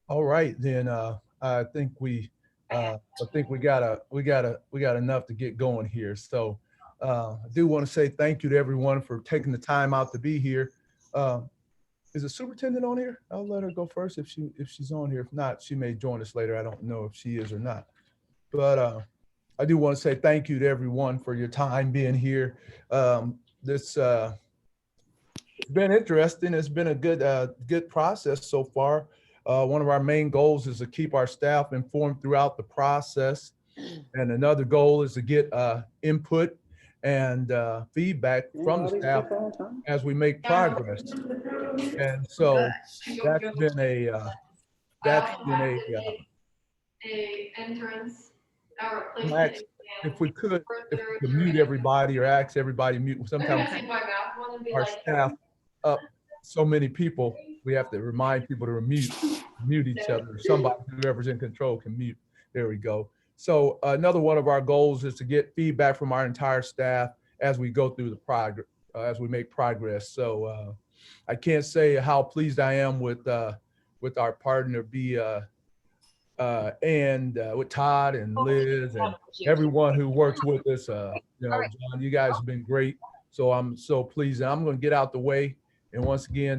All right, then I think we got enough to get going here. So I do want to say thank you to everyone for taking the time out to be here. Uh, is the superintendent on here? I'll let her go first if she's on here. If not, she may join us later. I don't know if she is or not. But I do want to say thank you to everyone for your time being here. This It's been interesting. It's been a good process so far. One of our main goals is to keep our staff informed throughout the process, and another goal is to get input and feedback from the staff as we make progress. And so that's been a uh, that's been a entrance or a place that max. you If can we could, if further we could your mute education. everybody or ask everybody to mute. They're gonna Sometimes take my math one and be our like, staff up so many people, we have to remind people to mute each other. Somebody, whoever's in control, can mute. There we go. So another one of our goals is to get feedback from our entire staff as we go through the progress, as we make progress. So I can't say how pleased I am with our partner B and with Todd and Liz and everyone who works with us. John, you guys have been great. So I'm so pleased. And I'm going to get out the way. And once again,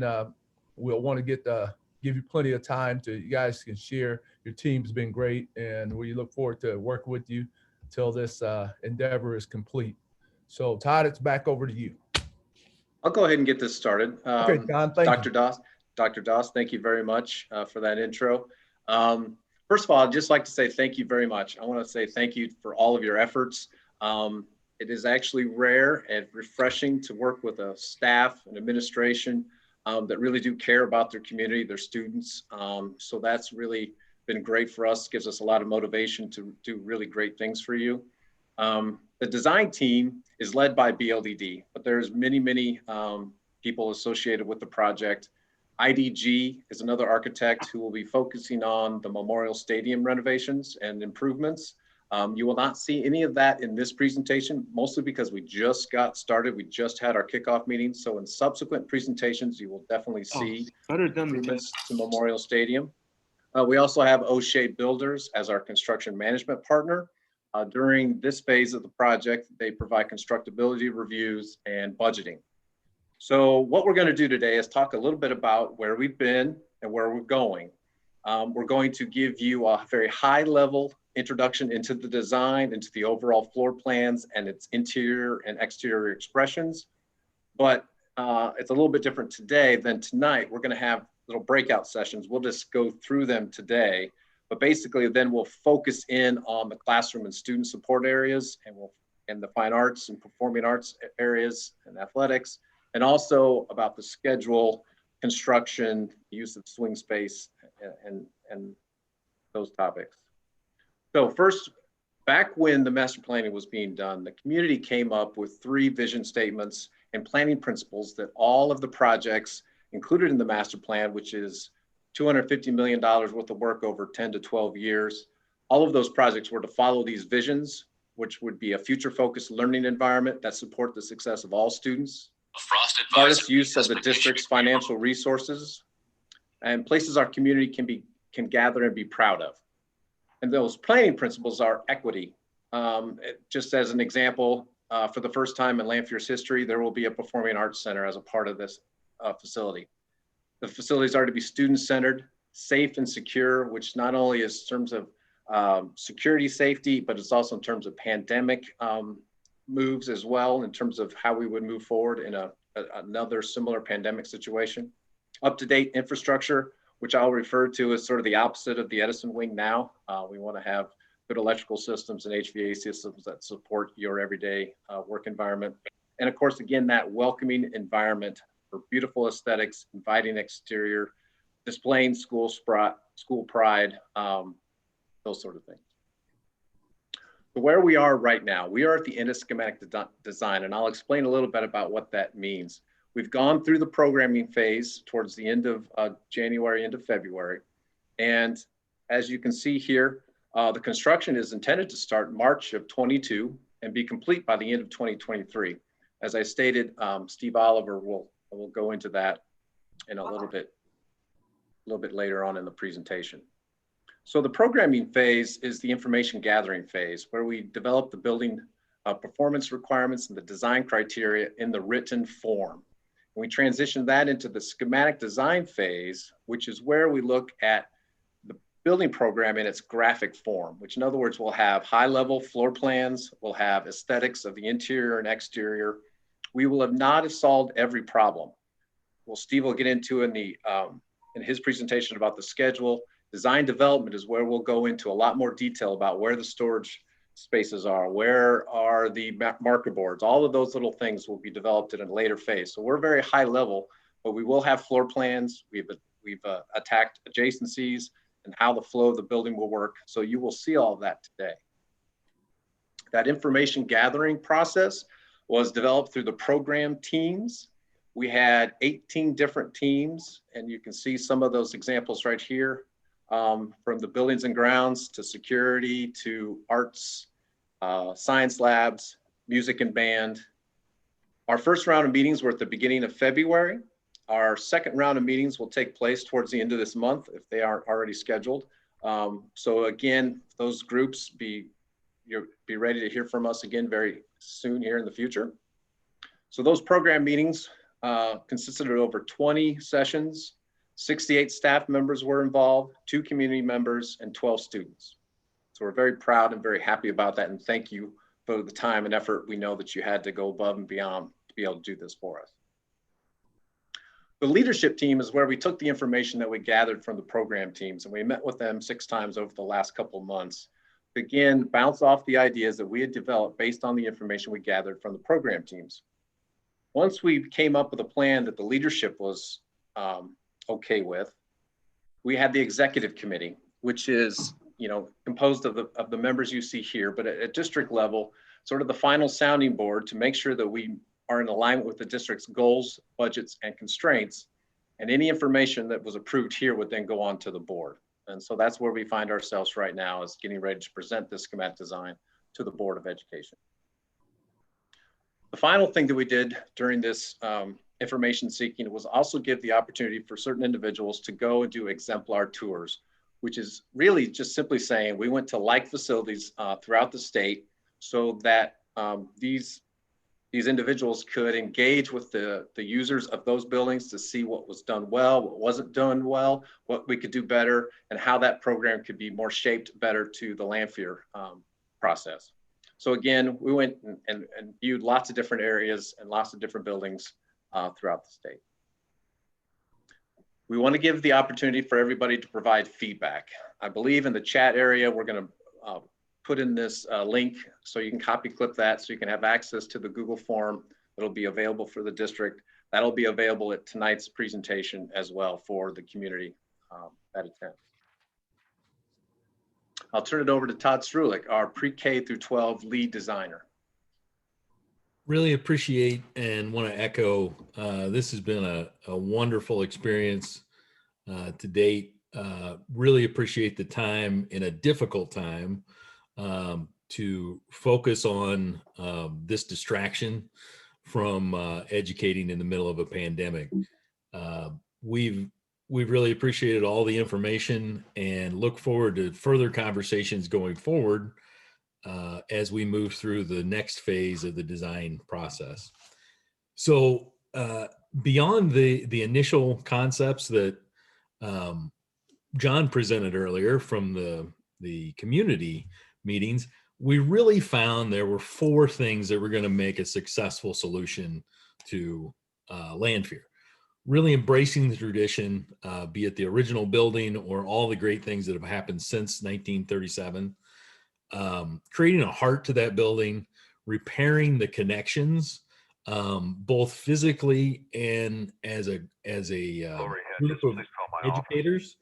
we'll want to give you plenty of time to you guys can share. Your team's been great, and we look forward to working with you till this endeavor is complete. So Todd, it's back over to you. I'll go ahead and get this started. Okay, John, thank you. Dr. Doss, thank you very much for that intro. First of all, I'd just like to say thank you very much. I want to say thank you for all of your efforts. It is actually rare and refreshing to work with a staff and administration that really do care about their community, their students. So that's really been great for us, gives us a lot of motivation to do really great things for you. The design team is led by BLDD, but there's many people associated with the project. IDG is another architect who will be focusing on the Memorial Stadium renovations and improvements. You will not see any of that in this presentation, mostly because we just got started. We just had our kickoff meeting. So in subsequent presentations, you will definitely see improvements to Memorial Stadium. We also have O'Shea Builders as our construction management partner. During this phase of the project, they provide constructability reviews and budgeting. So what we're going to do today is talk a little bit about where we've been and where we're going. We're going to give you a very high level introduction into the design, into the overall floor plans and its interior and exterior expressions. But it's a little bit different today than tonight. We're going to have little breakout sessions. We'll just go through them today. But basically, then we'll focus in on the classroom and student support areas, and the fine arts and performing arts areas and athletics, and also about the schedule, construction, use of swing space, and those topics. So first, back when the master planning was being done, the community came up with 3 vision statements and planning principles that all of the projects included in the master plan, which is $250 million worth of work over 10 to 12 years. All of those projects were to follow these visions, which would be a future-focused learning environment that support the success of all students, smartest use of the district's financial resources, and places our community can gather and be proud of. And those planning principles are equity. Just as an example, for the first time in Lanphier's history, there will be a performing arts center as a part of this facility. The facilities are to be student-centered, safe and secure, which not only is in terms of security safety, but it's also in terms of pandemic moves as well, in terms of how we would move forward in another similar pandemic situation. Up-to-date infrastructure, which I'll refer to as sort of the opposite of the Edison wing now. We want to have good electrical systems and HVAC systems that support your everyday work environment. And of course, again, that welcoming environment for beautiful aesthetics, inviting exterior, displaying school pride, those sort of things. So where we are right now, we are at the end of schematic design, and I'll explain a little bit about what that means. We've gone through the programming phase towards the end of January, end of February. And as you can see here, the construction is intended to start March of 22 and be complete by the end of 2023. As I stated, Steve Oliver will go into that in a little bit little bit later on in the presentation. So the programming phase is the information gathering phase, where we develop the building performance requirements and the design criteria in the written form. And we transition that into the schematic design phase, which is where we look at the building program in its graphic form, which in other words, we'll have high-level floor plans, we'll have aesthetics of the interior and exterior. We will have not solved every problem. Well, Steve will get into in his presentation about the schedule. Design development is where we'll go into a lot more detail about where the storage spaces are, where are the marker boards, all of those little things will be developed in a later phase. So we're very high level, but we will have floor plans. We've attacked adjacencies and how the flow of the building will work. So you will see all of that today. That information gathering process was developed through the program teams. We had 18 different teams, and you can see some of those examples right here. From the buildings and grounds to security to arts, science labs, music and band. Our first round of meetings were at the beginning of February. Our second round of meetings will take place towards the end of this month if they aren't already scheduled. So again, those groups be ready to hear from us again very soon here in the future. So those program meetings consisted of over 20 sessions. 68 staff members were involved, 2 community members, and 12 students. So we're very proud and very happy about that. And thank you for the time and effort. We know that you had to go above and beyond to be able to do this for us. The leadership team is where we took the information that we gathered from the program teams, and we met with them 6 times over the last couple of months. To again, bounce off the ideas that we had developed based on the information we gathered from the program teams. Once we came up with a plan that the leadership was okay with, we had the executive committee, which is composed of the members you see here, but at district level, sort of the final sounding board to make sure that we are in alignment with the district's goals, budgets, and constraints. And any information that was approved here would then go on to the board. And so that's where we find ourselves right now, is getting ready to present this schematic design to the Board of Education. The final thing that we did during this information seeking was also give the opportunity for certain individuals to go and do exemplar tours, which is really just simply saying we went to like facilities throughout the state so that these individuals could engage with the users of those buildings to see what was done well, what wasn't done well, what we could do better, and how that program could be more shaped better to the Lanphier process. So again, we went and viewed lots of different areas and lots of different buildings throughout the state. We want to give the opportunity for everybody to provide feedback. I believe in the chat area, we're going to put in this link so you can copy clip that so you can have access to the Google form that'll be available for the district. That'll be available at tonight's presentation as well for the community that attends. I'll turn it over to Todd Strulik, our pre-K through 12 lead designer. Really appreciate and want to echo, this has been a wonderful experience to date. Really appreciate the time in a difficult time to focus on this distraction from educating in the middle of a pandemic. We've really appreciated all the information and look forward to further conversations going forward as we move through the next phase of the design process. So beyond the initial concepts that John presented earlier from the community meetings, we really found there were 4 things that were going to make a successful solution to Lanphier. Really embracing the tradition, be it the original building or all the great things that have happened since 1937. Creating a heart to that building, repairing the connections, both physically and as a group of educators,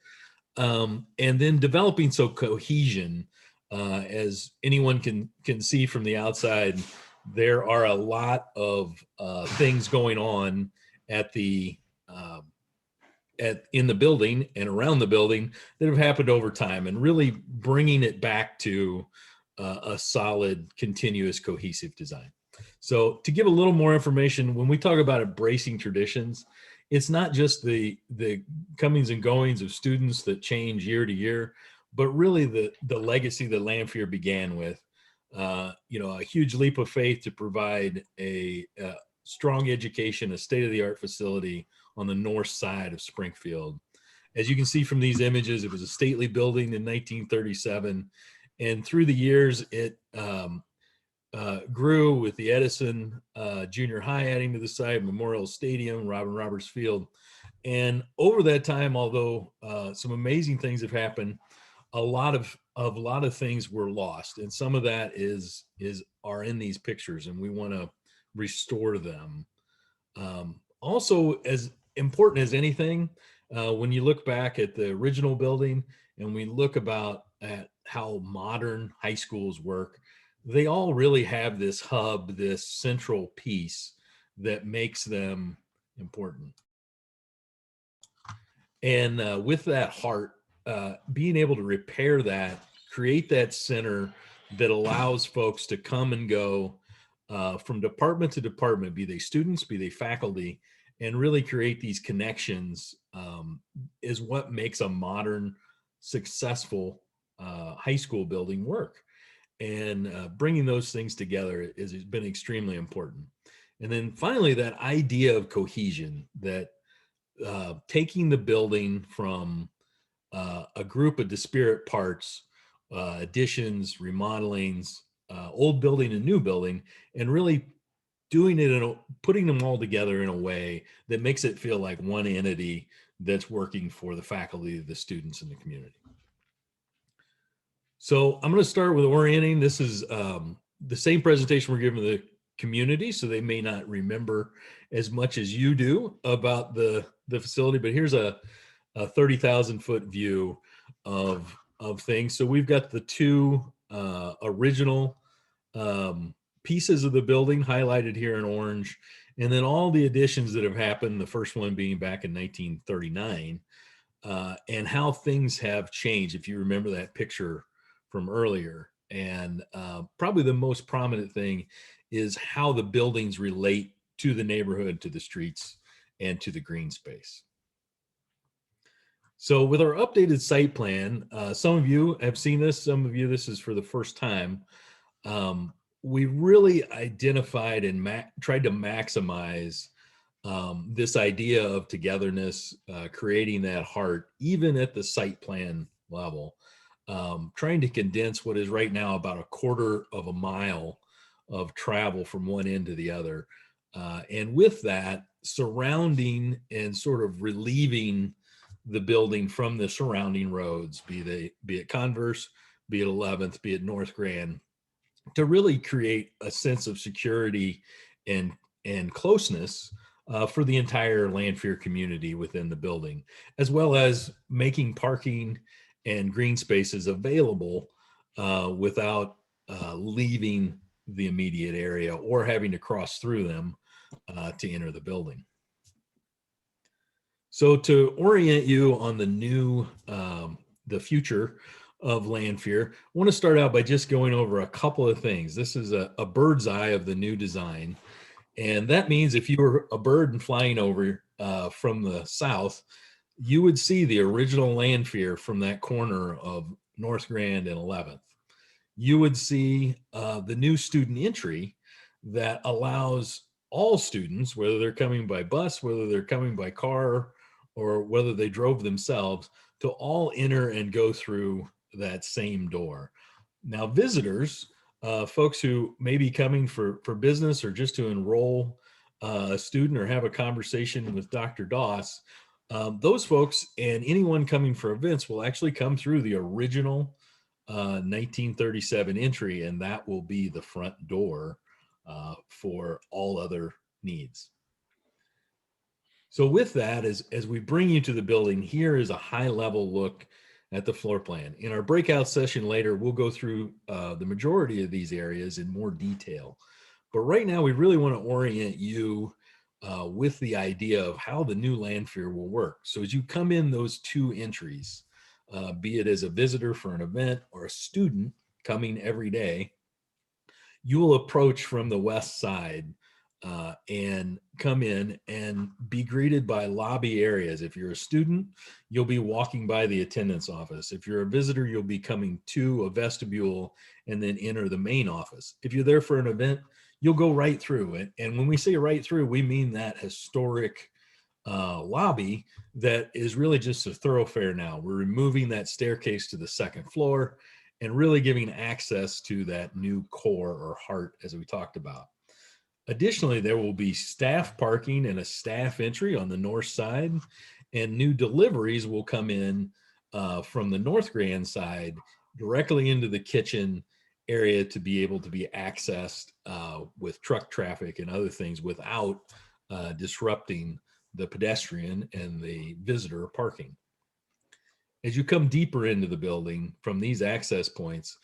and then developing some cohesion. As anyone can see from the outside, there are a lot of things going on in the building and around the building that have happened over time, and really bringing it back to a solid, continuous, cohesive design. So to give a little more information, when we talk about embracing traditions, it's not just the comings and goings of students that change year to year, but really the legacy that Lanphier began with. You know, a huge leap of faith to provide a strong education, a state-of-the-art facility on the north side of Springfield. As you can see from these images, it was a stately building in 1937, and through the years, it grew with the Edison Junior High adding to the site, Memorial Stadium, Robin Roberts Field. And over that time, although some amazing things have happened, a lot of things were lost, and some of that are in these pictures, and we want to restore them. Also, as important as anything, when you look back at the original building and we look at how modern high schools work, they all really have this hub, this central piece that makes them important. And with that heart, being able to repair that, create that center that allows folks to come and go from department to department, be they students, be they faculty, and really create these connections is what makes a modern, successful high school building work. And bringing those things together has been extremely important. And then finally, that idea of cohesion, that taking the building from a group of disparate parts, additions, remodelings, old building and new building, and really doing it putting them all together in a way that makes it feel like one entity that's working for the faculty, the students, and the community. So I'm going to start with orienting. This is the same presentation we're giving the community, so they may not remember as much as you do about the facility, but here's a 30,000 foot view of things. So we've got the two original pieces of the building highlighted here in orange, and then all the additions that have happened, the first one being back in 1939, and how things have changed, if you remember that picture from earlier. And probably the most prominent thing is how the buildings relate to the neighborhood, to the streets, and to the green space. So with our updated site plan, some of you have seen this, some of you this is for the first time. We really identified and tried to maximize this idea of togetherness, creating that heart, even at the site plan level, trying to condense what is right now about a quarter of a mile of travel from one end to the other. And with that, surrounding and sort of relieving the building from the surrounding roads, be it Converse, be it 11th, be it North Grand, to really create a sense of security and closeness for the entire Lanphier community within the building, as well as making parking and green spaces available without leaving the immediate area or having to cross through them to enter the building. So to orient you on the future of Lanphier, I want to start out by just going over a couple of things. This is a bird's eye of the new design. And that means if you were a bird and flying over from the south, you would see the original Lanphier from that corner of North Grand and 11th. You would see the new student entry that allows all students, whether they're coming by bus, whether they're coming by car, or whether they drove themselves, to all enter and go through that same door. Now, visitors, folks who may be coming for business or just to enroll a student or have a conversation with Dr. Doss, those folks and anyone coming for events will actually come through the original 1937 entry, and that will be the front door for all other needs. So with that, as we bring you to the building, here is a high-level look at the floor plan. In our breakout session later, we'll go through the majority of these areas in more detail. But right now, we really want to orient you with the idea of how the new Lanphier will work. So as you come in those two entries, be it as a visitor for an event or a student coming every day, you will approach from the west side and come in and be greeted by lobby areas. If you're a student, you'll be walking by the attendance office. If you're a visitor, you'll be coming to a vestibule and then enter the main office. If you're there for an event, you'll go right through it. And when we say right through, we mean that historic lobby that is really just a thoroughfare now. We're removing that staircase to the second floor and really giving access to that new core or heart, as we talked about. Additionally, there will be staff parking and a staff entry on the north side, and new deliveries will come in from the North Grand side directly into the kitchen area to be able to be accessed with truck traffic and other things without disrupting the pedestrian and the visitor parking. As you come deeper into the building from these access points,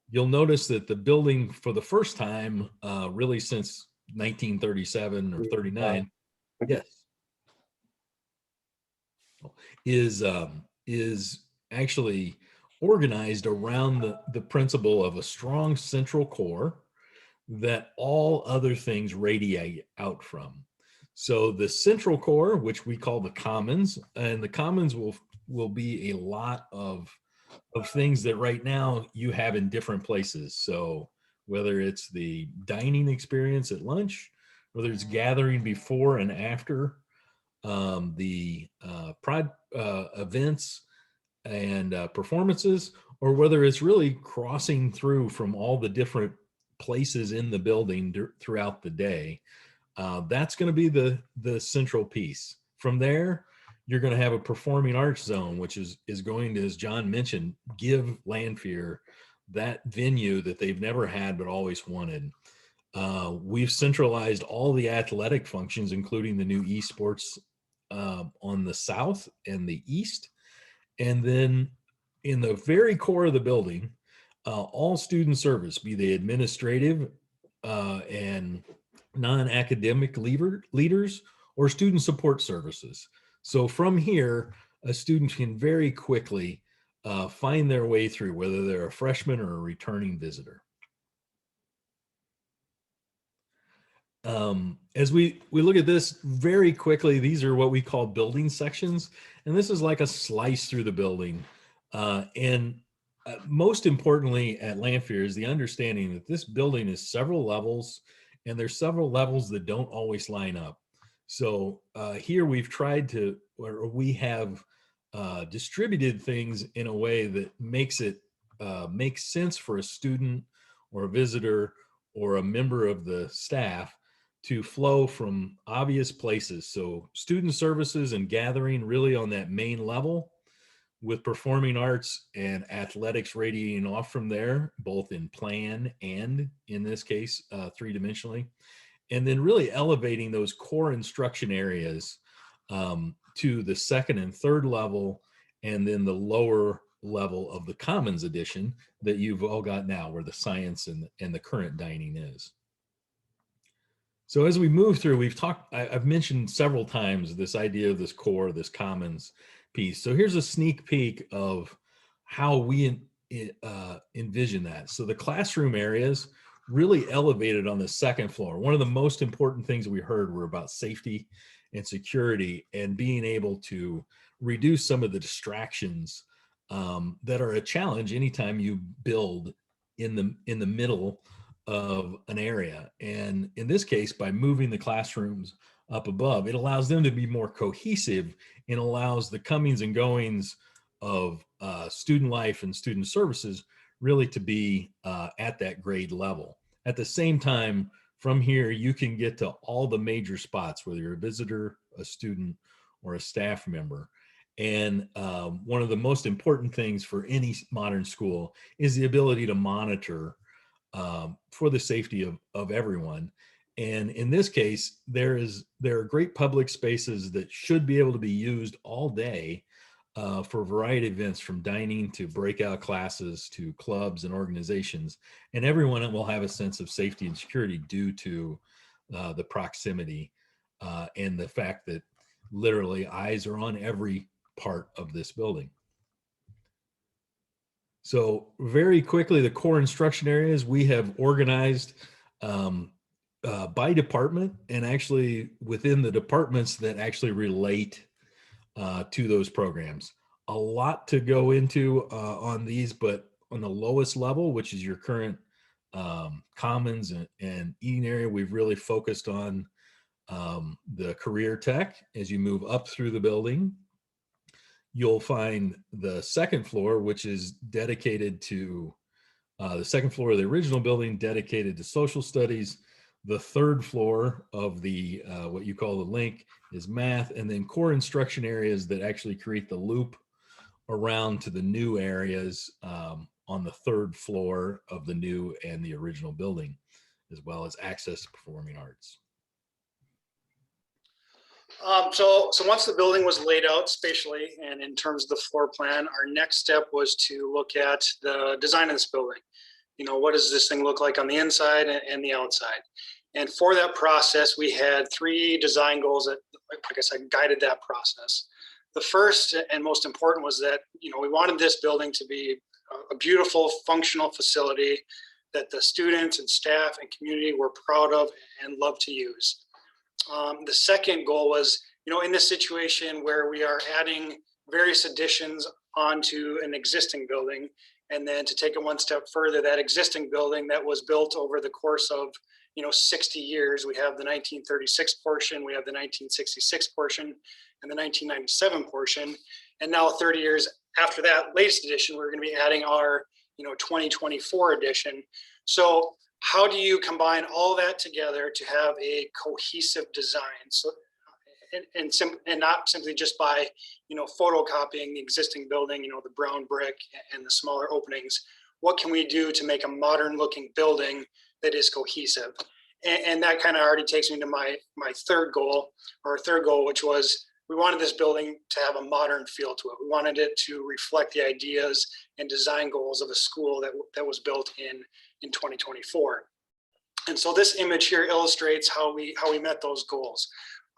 you'll notice that the building, for the first time, really since 1937 or 39, yes, is actually organized around the principle of a strong central core that all other things radiate out from. So the central core, which we call the commons, and the commons will be a lot of things that right now you have in different places. So whether it's the dining experience at lunch, whether it's gathering before and after the pride events and performances, or whether it's really crossing through from all the different places in the building throughout the day, that's going to be the central piece. From there, you're going to have a performing arts zone, which is going to, as John mentioned, give Lanphier that venue that they've never had but always wanted. We've centralized all the athletic functions, including the new esports on the south and the east. And then in the very core of the building, all student service, be they administrative and non-academic leaders or student support services. So from here, a student can very quickly find their way through, whether they're a freshman or a returning visitor. As we look at this very quickly, these are what we call building sections. And this is like a slice through the building. Most importantly at Lanphier is the understanding that this building is several levels, and there's several levels that don't always line up. So here we've tried to, or we have distributed things in a way that makes it make sense for a student or a visitor or a member of the staff to flow from obvious places. So student services and gathering really on that main level, with performing arts and athletics radiating off from there, both in plan and, in this case, three-dimensionally. And then really elevating those core instruction areas to the second and third level, and then the lower level of the Commons edition that you've all got now, where the science and the current dining is. So as we move through, I've mentioned several times this idea of this core, this Commons piece. So here's a sneak peek of how we envision that. So the classroom areas really elevated on the second floor. One of the most important things we heard were about safety and security, and being able to reduce some of the distractions that are a challenge anytime you build in the middle of an area. And in this case, by moving the classrooms up above, it allows them to be more cohesive and allows the comings and goings of student life and student services really to be at that grade level. At the same time, from here, you can get to all the major spots, whether you're a visitor, a student, or a staff member. And one of the most important things for any modern school is the ability to monitor for the safety of everyone. And in this case, there are great public spaces that should be able to be used all day for a variety of events, from dining to breakout classes to clubs and organizations. And everyone will have a sense of safety and security due to the proximity and the fact that literally eyes are on every part of this building. So very quickly, the core instruction areas we have organized by department, and actually within the departments that actually relate to those programs. A lot to go into on these, but on the lowest level, which is your current commons and eating area, we've really focused on the career tech. As you move up through the building, you'll find the second floor, which is dedicated to the second floor of the original building, dedicated to social studies. The third floor of the what you call the link is math, and then core instruction areas that actually create the loop around to the new areas on the third floor of the new and the original building, as well as access to performing arts. So once the building was laid out spatially and in terms of the floor plan, our next step was to look at the design of this building. You know, what does this thing look like on the inside and the outside? And for that process, we had 3 design goals that, like I said, guided that process. The first and most important was that, you know, we wanted this building to be a beautiful, functional facility that the students and staff and community were proud of and love to use. The second goal was, you know, in this situation where we are adding various additions onto an existing building, and then to take it one step further, that existing building that was built over the course of, you know, 60 years, we have the 1936 portion, we have the 1966 portion, and the 1997 portion. And now 30 years after that latest edition, we're going to be adding our, you know, 2024 edition. So how do you combine all that together to have a cohesive design? So, and not simply just by, you know, photocopying the existing building, you know, the brown brick and the smaller openings. What can we do to make a modern looking building that is cohesive? And that kind of already takes me to my third goal, which was we wanted this building to have a modern feel to it. We wanted it to reflect the ideas and design goals of a school that was built in 2024. And so this image here illustrates how we met those goals.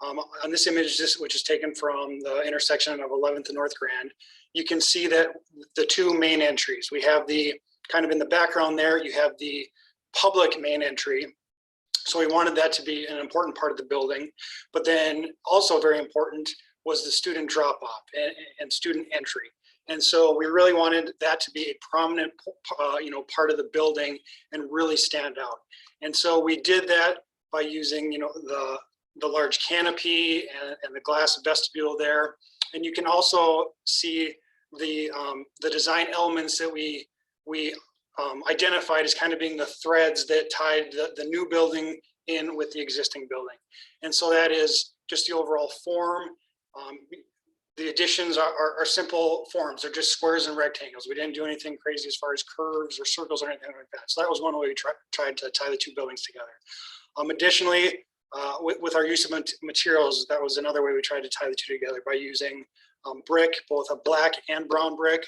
On this image, which is taken from the intersection of 11th and North Grand, you can see that the 2 main entries, we have the kind of in the background there, you have the public main entry. So we wanted that to be an important part of the building, but then also very important was the student drop off and student entry. And so we really wanted that to be a prominent, you know, part of the building and really stand out. And so we did that by using, you know, the large canopy and the glass vestibule there. And you can also see the design elements that we identified as kind of being the threads that tied the new building in with the existing building. And so that is just the overall form. The additions are simple forms. They're just squares and rectangles. We didn't do anything crazy as far as curves or circles or anything like that. So that was one way we tried to tie the 2 buildings together. Additionally, with our use of materials, that was another way we tried to tie the 2 together by using brick, both a black and brown brick.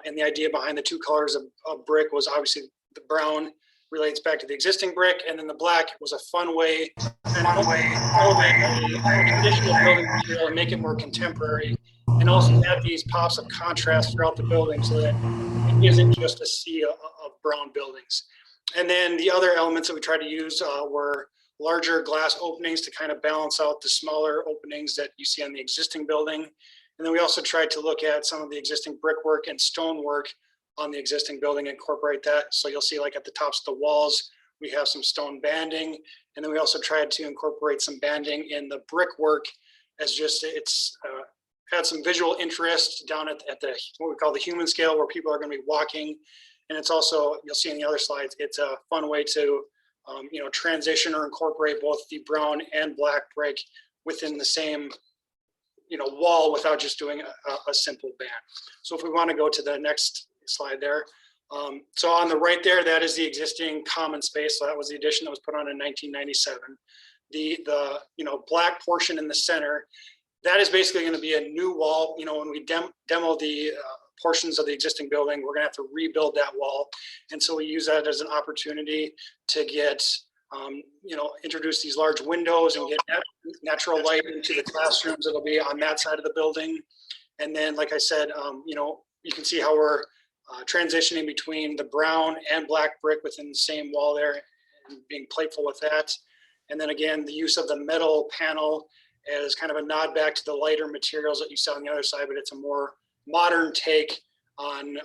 And the idea behind the 2 colors of brick was obviously the brown relates back to the existing brick, and then the black was a fun way to elevate a traditional building material and make it more contemporary, and also add these pops of contrast throughout the building so that it isn't just a sea of brown buildings. And then the other elements that we tried to use were larger glass openings to kind of balance out the smaller openings that you see on the existing building. And then we also tried to look at some of the existing brickwork and stonework on the existing building, incorporate that. So you'll see like at the tops of the walls, we have some stone banding. And then we also tried to incorporate some banding in the brickwork as just, it's had some visual interest down at the, what we call the human scale, where people are gonna be walking. And it's also, you'll see in the other slides, it's a fun way to you know, transition or incorporate both the brown and black brick within the same, you know, wall without just doing a simple band. So if we want to go to the next slide there. So on the right there, that is the existing common space. So that was the addition that was put on in 1997. The you know, black portion in the center, that is basically going to be a new wall. You know, when we demo the portions of the existing building, we're going to have to rebuild that wall. And so we use that as an opportunity to get, you know, introduce these large windows and get natural light into the classrooms that'll be on that side of the building. And then, like I said, you know, you can see how we're transitioning between the brown and black brick within the same wall there. being playful with that. And then again, the use of the metal panel as kind of a nod back to the lighter materials that you saw on the other side, but it's a more modern take on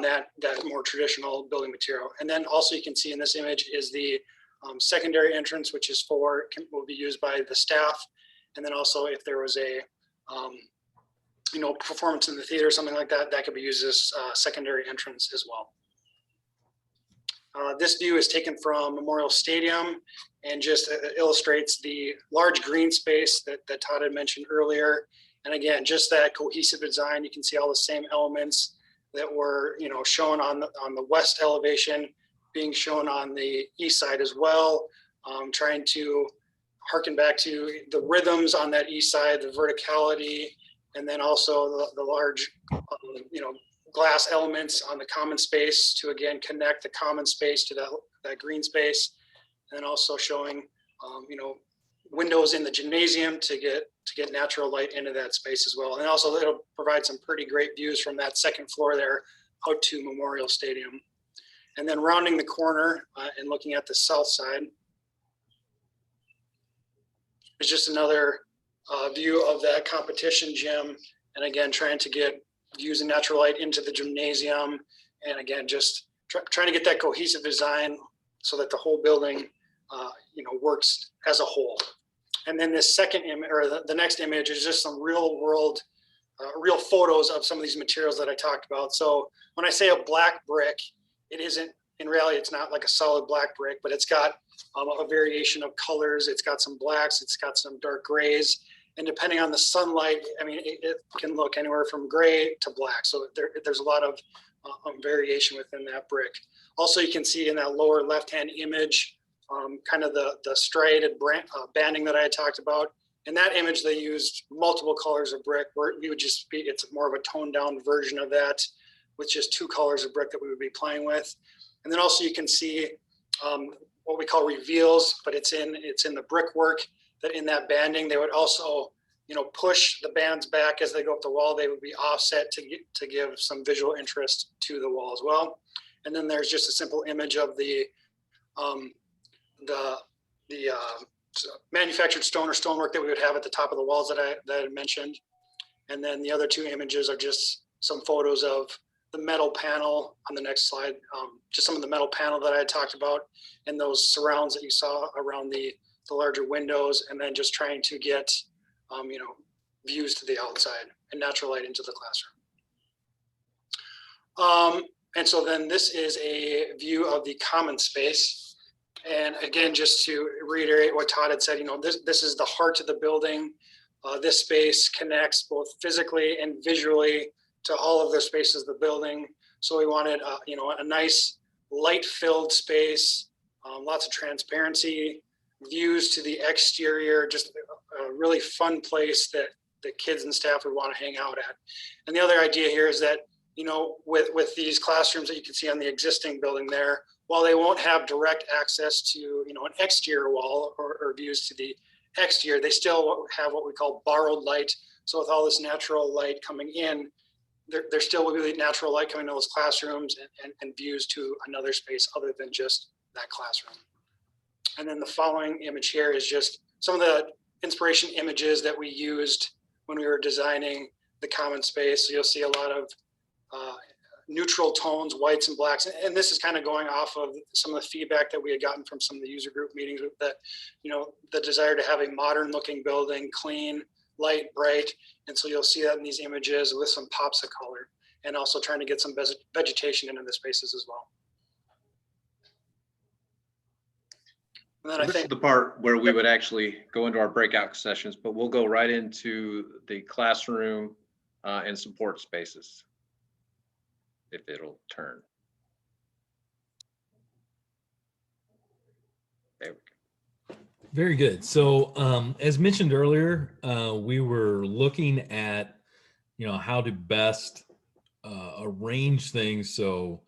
that more traditional building material. And then also you can see in this image is the secondary entrance, which is will be used by the staff. And then also if there was a performance in the theater, something like that, that could be used as secondary entrance as well. This view is taken from Memorial Stadium and just illustrates the large green space that Todd had mentioned earlier. And again, just that cohesive design. You can see all the same elements that were shown on the west elevation being shown on the east side as well. Trying to harken back to the rhythms on that east side, the verticality, and then also the large glass elements on the common space to again connect the common space to that green space, and then also showing windows in the gymnasium to get natural light into that space as well. And also it'll provide some pretty great views from that second floor there out to Memorial Stadium. And then rounding the corner and looking at the south side is just another view of that competition gym. And again, trying to get using natural light into the gymnasium. And again, just trying to get that cohesive design so that the whole building, works as a whole. And then this second image, or the next image, is just some real world, real photos of some of these materials that I talked about. So when I say a black brick, it isn't, in reality, it's not like a solid black brick, but it's got a variation of colors. It's got some blacks, it's got some dark grays. And depending on the sunlight, I mean, it can look anywhere from gray to black. So there's a lot of variation within that brick. Also, you can see in that lower left-hand image, kind of the striated banding that I had talked about. In that image, they used multiple colors of brick. It's more of a toned down version of that with just 2 colors of brick that we would be playing with. And then also you can see what we call reveals, but it's in the brickwork that in that banding, they would also, push the bands back as they go up the wall. They would be offset to give some visual interest to the wall as well. And then there's just a simple image of the manufactured stone or stonework that we would have at the top of the walls that I mentioned. And then the other 2 images are just some photos of the metal panel on the next slide, just some of the metal panel that I had talked about and those surrounds that you saw around the larger windows, and then just trying to get, views to the outside and natural light into the classroom. And so then this is a view of the common space. And again, just to reiterate what Todd had said, this is the heart of the building. This space connects both physically and visually to all of the spaces of the building. So we wanted, a nice light-filled space, lots of transparency, views to the exterior, just a really fun place that the kids and staff would want to hang out at. And the other idea here is that, with these classrooms that you can see on the existing building there, while they won't have direct access to, an exterior wall or views to the exterior, they still have what we call borrowed light. So with all this natural light coming in, there still will be natural light coming to those classrooms and views to another space other than just that classroom. And then the following image here is just some of the inspiration images that we used when we were designing the common space. So you'll see a lot of neutral tones, whites and blacks. And this is kind of going off of some of the feedback that we had gotten from some of the user group meetings with that, the desire to have a modern looking building, clean, light, bright. And so you'll see that in these images with some pops of color, and also trying to get some vegetation into the spaces as well. And then This is the part where we would actually go into our breakout sessions, but we'll go right into the classroom and support spaces, if it'll turn. There we go. Very good. So as mentioned earlier, we were looking at, how to best arrange things so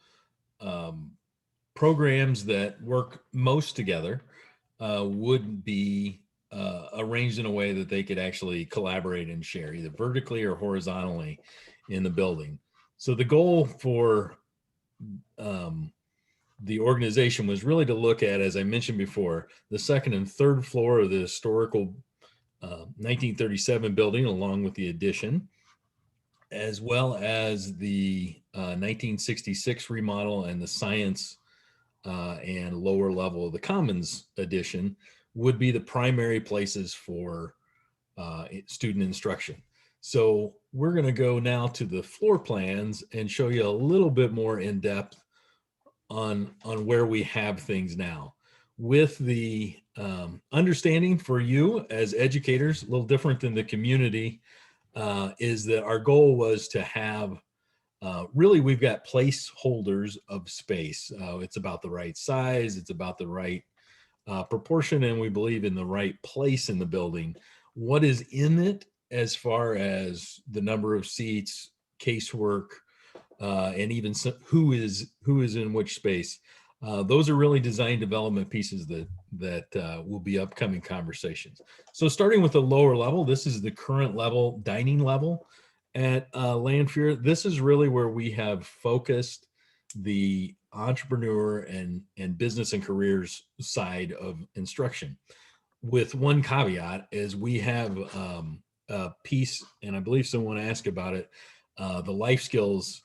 programs that work most together would be arranged in a way that they could actually collaborate and share either vertically or horizontally in the building. So the goal for the organization was really to look at, as I mentioned before, the second and third floor of the historical 1937 building, along with the addition, as well as the 1966 remodel and the science and lower level of the Commons addition would be the primary places for student instruction. So we're going to go now to the floor plans and show you a little bit more in depth on where we have things now, with the understanding for you as educators, a little different than the community, is that our goal was to have really, we've got placeholders of space. It's about the right size, it's about the right proportion, and we believe in the right place in the building. What is in it as far as the number of seats, casework, and even who is in which space. Those are really design development pieces that will be upcoming conversations. So starting with the lower level, this is the current level, dining level at Lanphier. This is really where we have focused the entrepreneur and business and careers side of instruction, with one caveat, is we have a piece, and I believe someone asked about it, the life skills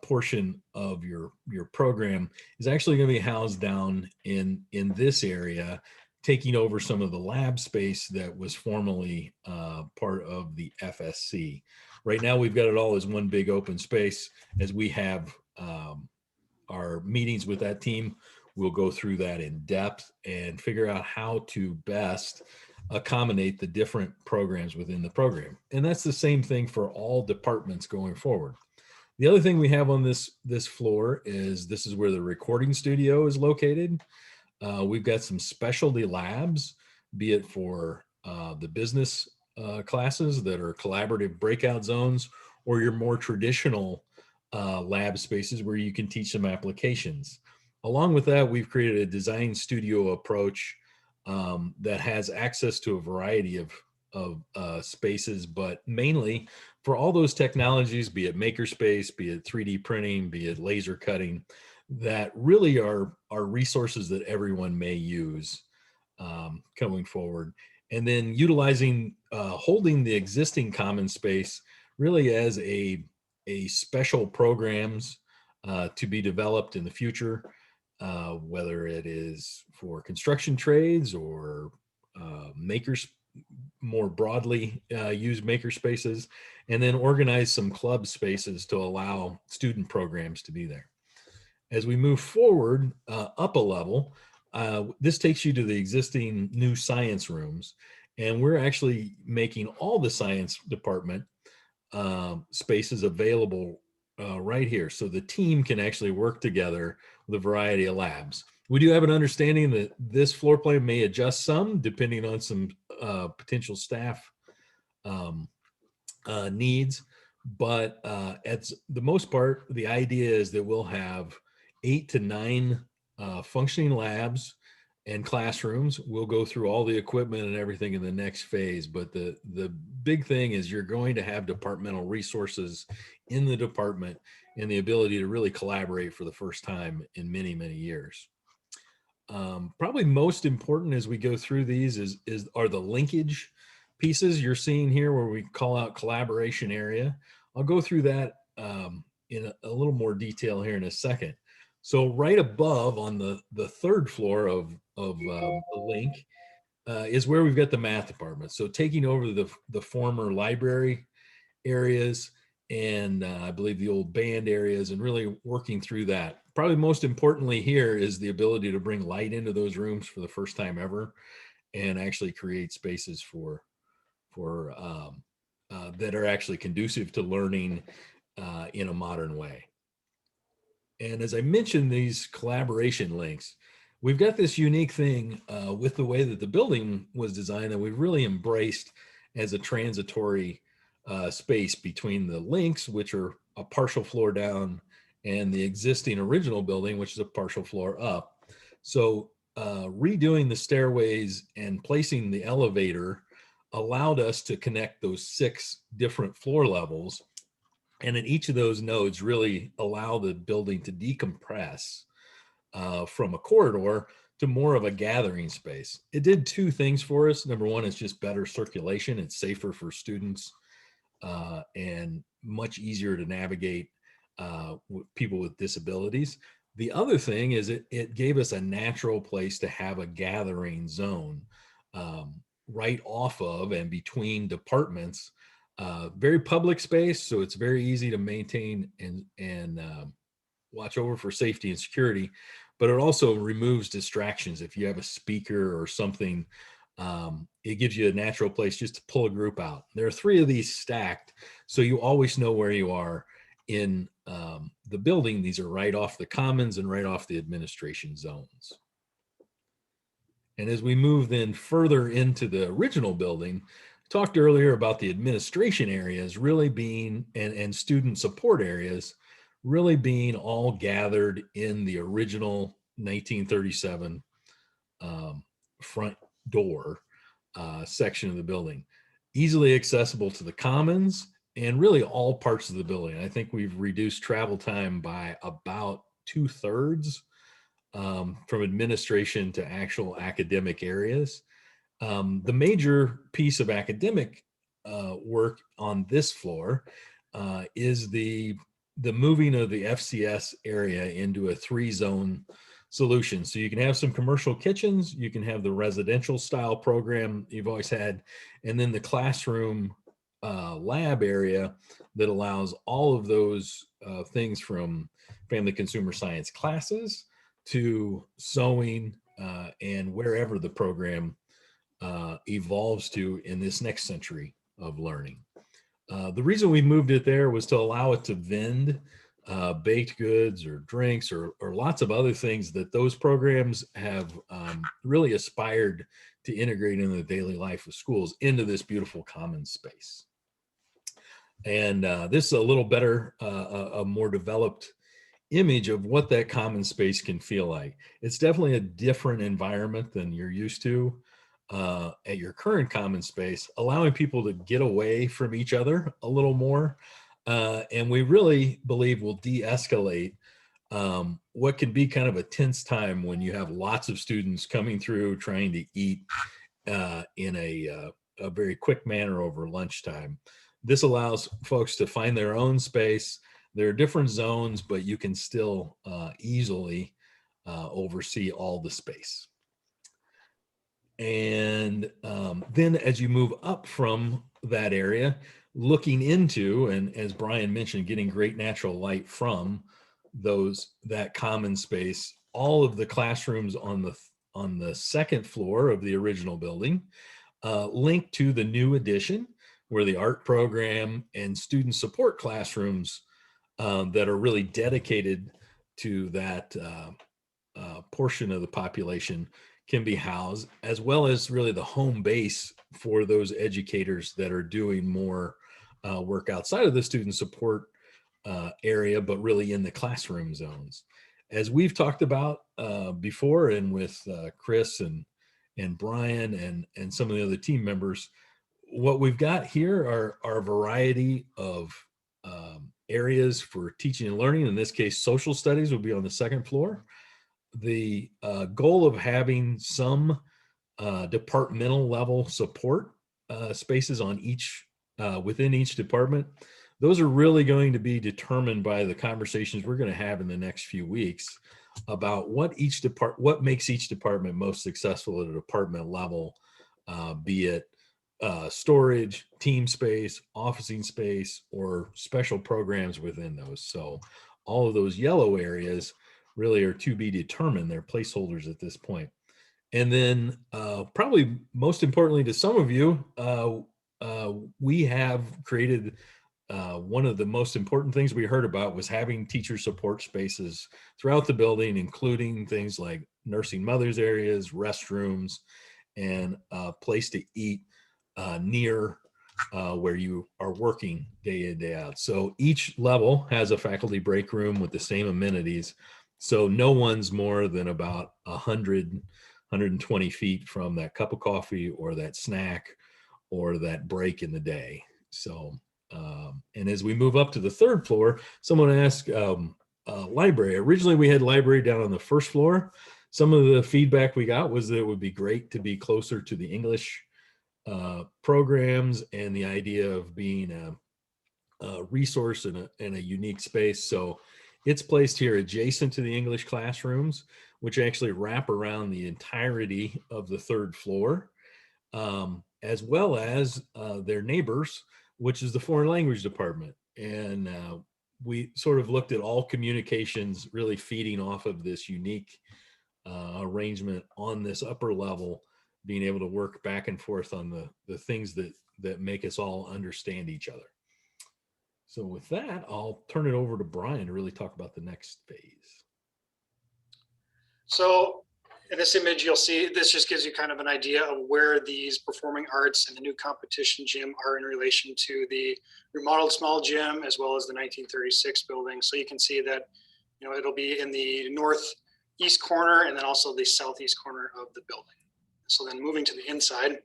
portion of your program is actually going to be housed down in this area, taking over some of the lab space that was formerly part of the FSC. Right now, we've got it all as one big open space. As we have our meetings with that team, we'll go through that in depth and figure out how to best accommodate the different programs within the program. And that's the same thing for all departments going forward. The other thing we have on this floor is this is where the recording studio is located. We've got some specialty labs, be it for the business classes that are collaborative breakout zones, or your more traditional lab spaces where you can teach some applications. Along with that, we've created a design studio approach that has access to a variety of spaces, but mainly for all those technologies, be it makerspace, be it 3D printing, be it laser cutting, that really are resources that everyone may use going forward. And then utilizing, holding the existing common space really as a special programs to be developed in the future, whether it is for construction trades or makers, more broadly use maker spaces, and then organize some club spaces to allow student programs to be there. As we move forward up a level, this takes you to the existing new science rooms, and we're actually making all the science department spaces available right here, so the team can actually work together with a variety of labs. We do have an understanding that this floor plan may adjust some depending on some potential staff needs, but at the most part, the idea is that we'll have 8 to 9 functioning labs and classrooms. We'll go through all the equipment and everything in the next phase, but the big thing is you're going to have departmental resources in the department and the ability to really collaborate for the first time in many, many years. Probably most important as we go through these are the linkage pieces you're seeing here, where we call out collaboration area. I'll go through that in a little more detail here in a second. So right above on the third floor of the link is where we've got the math department. So taking over the former library areas and I believe the old band areas, and really working through that. Probably most importantly here is the ability to bring light into those rooms for the first time ever, and actually create spaces for that are actually conducive to learning in a modern way. And as I mentioned, these collaboration links, we've got this unique thing with the way that the building was designed that we've really embraced as a transitory space between the links, which are a partial floor down, and the existing original building, which is a partial floor up. So redoing the stairways and placing the elevator allowed us to connect those 6 different floor levels. And in each of those nodes really allow the building to decompress from a corridor to more of a gathering space. It did two things for us. Number one, it's just better circulation. It's safer for students and much easier to navigate with people with disabilities. The other thing is it gave us a natural place to have a gathering zone right off of and between departments. Very public space, so it's very easy to maintain and watch over for safety and security, but it also removes distractions. If you have a speaker or something, it gives you a natural place just to pull a group out. There are 3 of these stacked, so you always know where you are in the building. These are right off the commons and right off the administration zones. And as we move then further into the original building, talked earlier about the administration areas really being, and student support areas, really being all gathered in the original 1937 front door section of the building, easily accessible to the commons and really all parts of the building. I think we've reduced travel time by about 2/3 from administration to actual academic areas. The major piece of academic work on this floor is the moving of the FCS area into a 3-zone solution. So you can have some commercial kitchens, you can have the residential style program you've always had, and then the classroom lab area that allows all of those things from family consumer science classes to sewing and wherever the program evolves to in this next century of learning. The reason we moved it there was to allow it to vend baked goods or drinks or lots of other things that those programs have really aspired to integrate into the daily life of schools into this beautiful common space. And this is a little better, a more developed image of what that common space can feel like. It's definitely a different environment than you're used to at your current common space, allowing people to get away from each other a little more. And we really believe will de-escalate what can be kind of a tense time when you have lots of students coming through trying to eat in a very quick manner over lunchtime. This allows folks to find their own space. There are different zones, but you can still easily oversee all the space. And then as you move up from that area, looking into, and as Brian mentioned, getting great natural light from that common space, all of the classrooms on the second floor of the original building linked to the new addition, where the art program and student support classrooms that are really dedicated to that portion of the population can be housed, as well as really the home base for those educators that are doing more work outside of the student support area, but really in the classroom zones. As we've talked about before, and with Chris and Brian and some of the other team members, what we've got here are a variety of areas for teaching and learning. In this case, social studies will be on the second floor. The goal of having some departmental level support spaces on within each department, those are really going to be determined by the conversations we're going to have in the next few weeks about what makes each department most successful at a department level, be it storage, team space, officing space, or special programs within those. So all of those yellow areas really are to be determined. They're placeholders at this point. And then probably most importantly to some of you, we have created one of the most important things we heard about was having teacher support spaces throughout the building, including things like nursing mothers areas, restrooms, and a place to eat near where you are working day in, day out. So each level has a faculty break room with the same amenities. So no one's more than about 120 feet from that cup of coffee or that snack or that break in the day. So, and as we move up to the third floor, someone asked library. Originally, we had library down on the first floor. Some of the feedback we got was that it would be great to be closer to the English programs and the idea of being a resource in a unique space. So it's placed here adjacent to the English classrooms, which actually wrap around the entirety of the third floor, as well as their neighbors, which is the foreign language department. And we sort of looked at all communications really feeding off of this unique arrangement on this upper level, being able to work back and forth on the things that make us all understand each other. So with that, I'll turn it over to Brian to really talk about the next phase. So in this image, you'll see this just gives you kind of an idea of where these performing arts and the new competition gym are in relation to the remodeled small gym, as well as the 1936 building. So you can see that, you know, it'll be in the northeast corner and then also the southeast corner of the building. So then moving to the inside,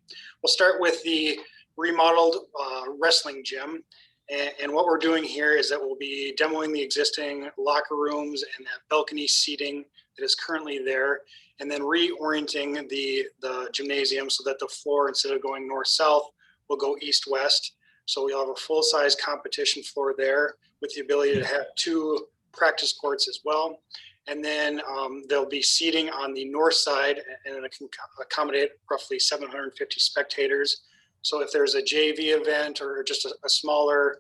we'll start with the remodeled wrestling gym. And what we're doing here is that we'll be demoing the existing locker rooms and that balcony seating that is currently there, and then reorienting the gymnasium so that the floor, instead of going north-south, will go east-west. So we'll have a full-size competition floor there with the ability to have 2 practice courts as well. And then there'll be seating on the north side, and it can accommodate roughly 750 spectators. So if there's a JV event or just a smaller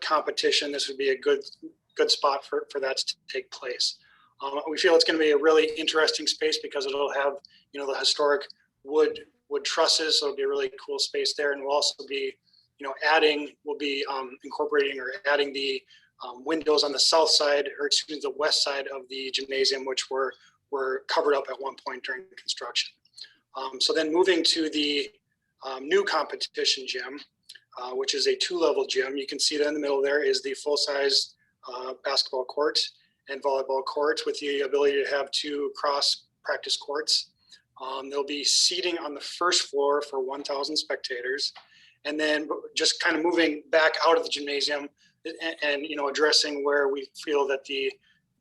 competition, this would be a good spot for that to take place. We feel it's going to be a really interesting space because it'll have, you know, the historic wood trusses, so it'll be a really cool space there. And we'll also be, you know, incorporating or adding the windows on the south side, or excuse me, the west side of the gymnasium, which were covered up at one point during construction. So then moving to the new competition gym, which is a 2-level gym. You can see that in the middle there is the full-size basketball court and volleyball court with the ability to have 2 cross practice courts. There'll be seating on the first floor for 1,000 spectators. And then just kind of moving back out of the gymnasium and you know, addressing where we feel that the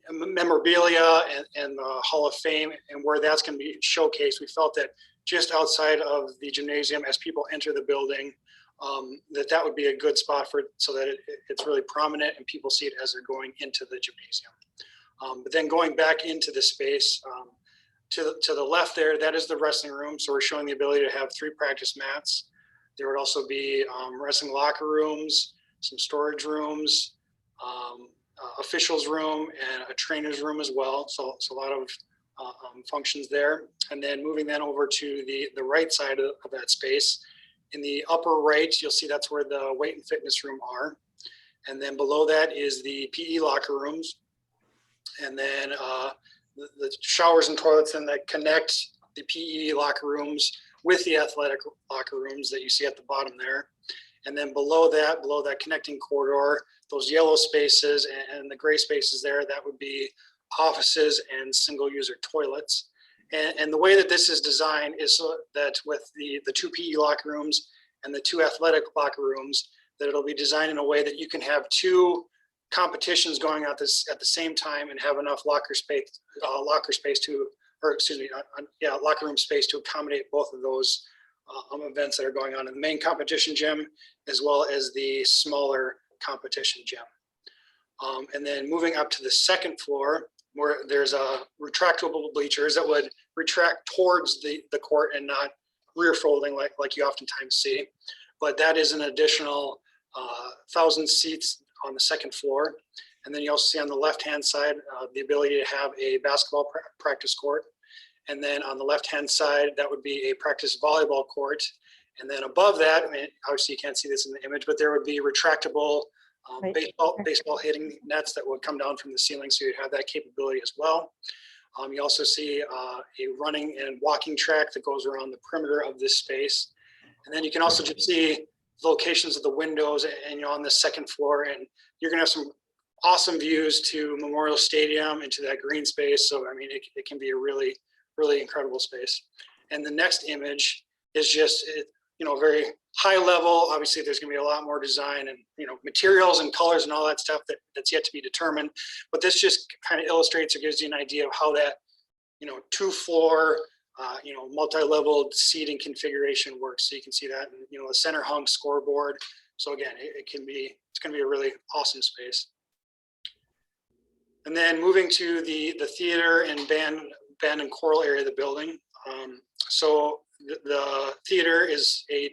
memorabilia and the Hall of Fame and where that's going to be showcased, we felt that just outside of the gymnasium, as people enter the building, that would be a good spot so that it's really prominent and people see it as they're going into the gymnasium. But then going back into the space, to the left there, that is the wrestling room. So we're showing the ability to have 3 practice mats. There would also be wrestling locker rooms, some storage rooms, officials room, and a trainer's room as well. So a lot of functions there. And then moving then over to the right side of that space. In the upper right, you'll see that's where the weight and fitness room are. And then below that is the PE locker rooms. And then the showers and toilets and that connect the PE locker rooms with the athletic locker rooms that you see at the bottom there. And then below that connecting corridor, those yellow spaces and the gray spaces there, that would be offices and single user toilets. And the way that this is designed is so that with the 2 PE locker rooms and the 2 athletic locker rooms, that it'll be designed in a way that you can have 2 competitions going at the same time and have enough locker room space to accommodate both of those events that are going on in the main competition gym, as well as the smaller competition gym. And then moving up to the second floor, where there's retractable bleachers that would retract towards the court and not rear folding like you oftentimes see. But that is an additional 1,000 seats on the second floor. And then you also see on the left-hand side, the ability to have a basketball practice court. And then on the left-hand side, that would be a practice volleyball court. And then above that, I mean, obviously you can't see this in the image, but there would be retractable baseball hitting nets that would come down from the ceiling, so you'd have that capability as well. You also see a running and walking track that goes around the perimeter of this space. And then you can also just see locations of the windows and you're on the second floor, and you're gonna have some awesome views to Memorial Stadium and to that green space. So, I mean, it can be a really, really incredible space. And the next image is just, very high level. Obviously, there's going to be a lot more design and materials and colors and all that stuff that's yet to be determined. But this just kind of illustrates or gives you an idea of how that 2-floor multi-leveled seating configuration works. So you can see that in, the center hung scoreboard. So again, it's going to be a really awesome space. And then moving to the theater and band and choral area of the building. So the theater is a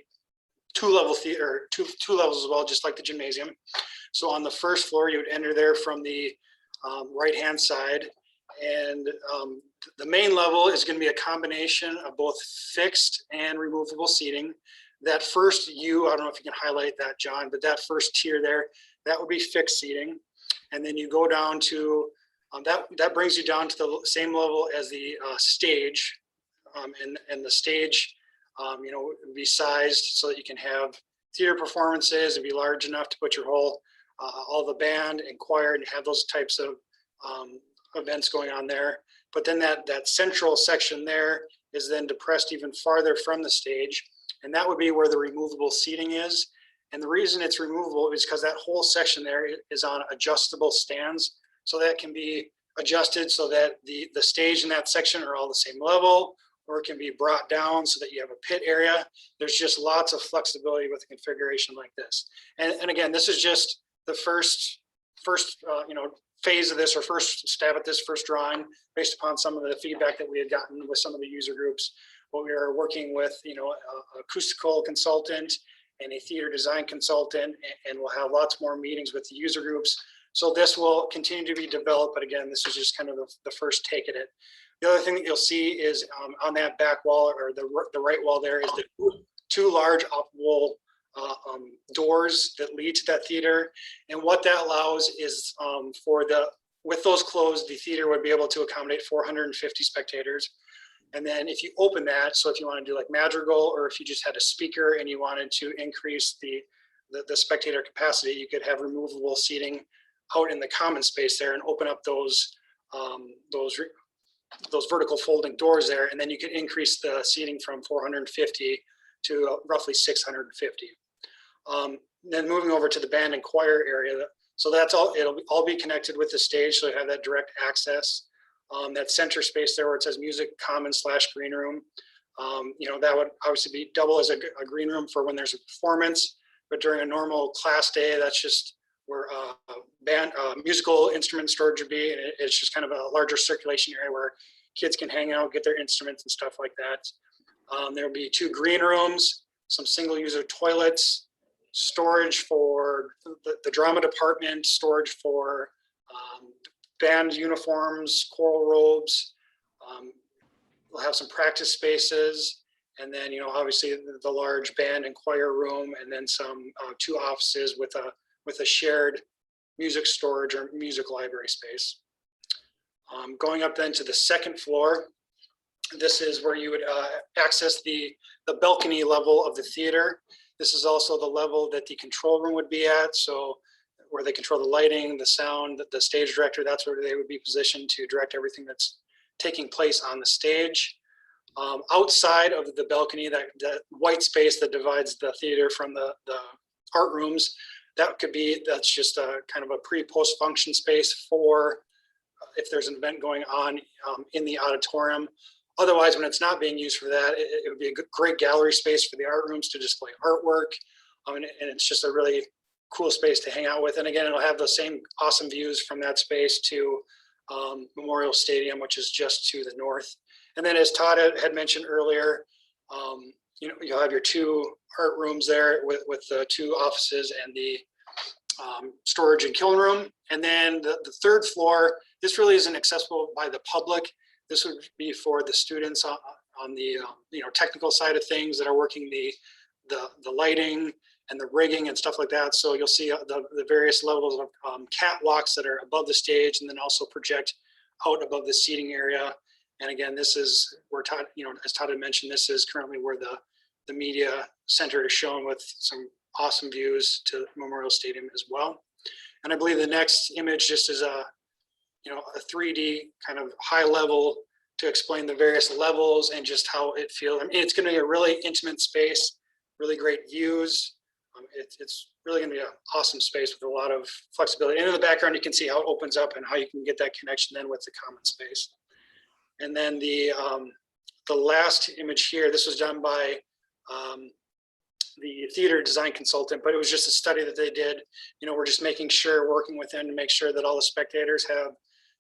2-level theater, two levels as well, just like the gymnasium. So on the first floor, you would enter there from the right-hand side. And the main level is going to be a combination of both fixed and removable seating. That first I don't know if you can highlight that, John, but that first tier there, that would be fixed seating. And then you go down to, that brings you down to the same level as the stage. And the stage, would be sized so that you can have theater performances and be large enough to put your whole, all the band and choir and have those types of events going on there. But then that central section there is then depressed even farther from the stage. And that would be where the removable seating is. And the reason it's removable is because that whole section there is on adjustable stands. So that can be adjusted so that the stage in that section are all the same level, or it can be brought down so that you have a pit area. There's just lots of flexibility with a configuration like this. And again, this is just the first phase of this, or first stab at this first drawing based upon some of the feedback that we had gotten with some of the user groups. But we are working with, an acoustical consultant and a theater design consultant, and we'll have lots more meetings with the user groups. So this will continue to be developed, but again, this is just kind of the first take at it. The other thing that you'll see is on that back wall, or the right wall there, is the 2 large operable doors that lead to that theater. And what that allows is with those closed, the theater would be able to accommodate 450 spectators. And then if you open that, so if you want to do like Madrigal, or if you just had a speaker and you wanted to increase the spectator capacity, you could have removable seating out in the common space there and open up those vertical folding doors there. And then you could increase the seating from 450 to roughly 650. Then moving over to the band and choir area. So that's all, it'll all be connected with the stage. So you have that direct access. That center space there where it says music common / green room. That would obviously be double as a green room for when there's a performance, but during a normal class day, that's just where band musical instrument storage would be. And it's just kind of a larger circulation area where kids can hang out, get their instruments and stuff like that. There'll be 2 green rooms, some single user toilets, storage for the drama department, storage for band uniforms, choral robes. We'll have some practice spaces, and then obviously the large band and choir room, and then some 2 offices with a shared music storage or music library space. Going up then to the second floor, this is where you would access the balcony level of the theater. This is also the level that the control room would be at. So where they control the lighting, the sound, the stage director, that's where they would be positioned to direct everything that's taking place on the stage. Outside of the balcony, that white space that divides the theater from the art rooms, that's just a kind of a pre-post function space for if there's an event going on in the auditorium. Otherwise, when it's not being used for that, it would be a great gallery space for the art rooms to display artwork. And it's just a really cool space to hang out with. And again, it'll have the same awesome views from that space to Memorial Stadium, which is just to the north. And then as Todd had mentioned earlier, you'll have your 2 art rooms there with the 2 offices and the storage and kiln room. And then the third floor, this really isn't accessible by the public. This would be for the students on the technical side of things that are working the lighting and the rigging and stuff like that. So you'll see the various levels of catwalks that are above the stage, and then also project out above the seating area. And again, this is where Todd, as Todd had mentioned, this is currently where the media center is shown with some awesome views to Memorial Stadium as well. And I believe the next image just is a 3D kind of high level to explain the various levels and just how it feels. I mean, it's going to be a really intimate space. really great views. It's really going to be an awesome space with a lot of flexibility. And in the background, you can see how it opens up and how you can get that connection then with the common space. And then the last image here, this was done by the theater design consultant, but it was just a study that they did. You know, we're just making sure, working with them to make sure that all the spectators have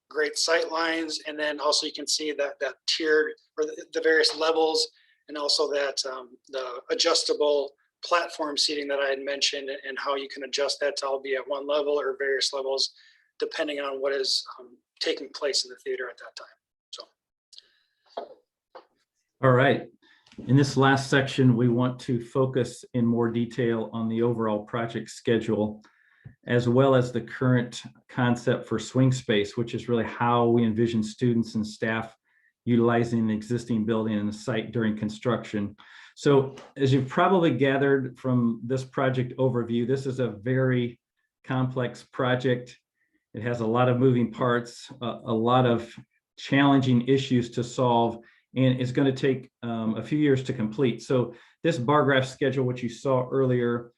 great sight lines. And then also you can see that tiered, or the various levels, and also that the adjustable platform seating that I had mentioned, and how you can adjust that to all be at one level or various levels, depending on what is taking place in the theater at that time. So. All right. In this last section, we want to focus in more detail on the overall project schedule, as well as the current concept for swing space, which is really how we envision students and staff utilizing the existing building and the site during construction. So as you've probably gathered from this project overview, this is a very complex project. It has a lot of moving parts, a lot of challenging issues to solve, and it's going to take a few years to complete. So this bar graph schedule, which you saw earlier,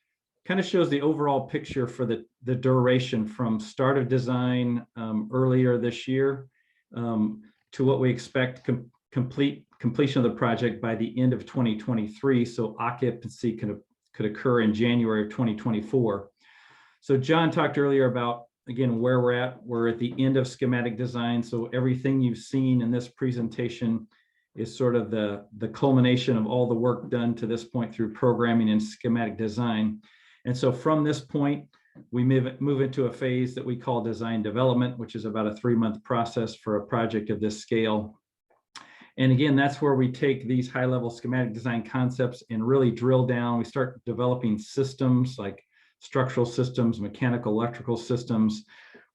kind of shows the overall picture for the duration from start of design earlier this year to what we expect completion of the project by the end of 2023. So occupancy could occur in January of 2024. So John talked earlier about, again, where we're at. We're at the end of schematic design. So everything you've seen in this presentation is sort of the culmination of all the work done to this point through programming and schematic design. And so from this point, we move into a phase that we call design development, which is about a 3-month process for a project of this scale. And again, that's where we take these high-level schematic design concepts and really drill down. We start developing systems like structural systems, mechanical, electrical systems.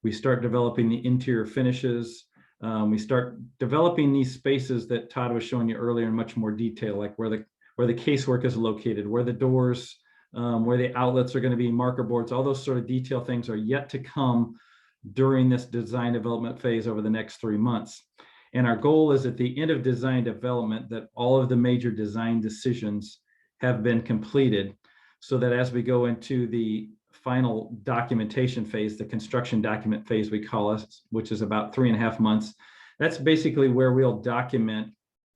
We start developing the interior finishes. We start developing these spaces that Todd was showing you earlier in much more detail, like where the casework is located, where the doors, where the outlets are going to be, marker boards. All those sort of detail things are yet to come during this design development phase over the next 3 months. And our goal is at the end of design development that all of the major design decisions have been completed, so that as we go into the final documentation phase, the construction document phase we call it, which is about 3.5 months, that's basically where we'll document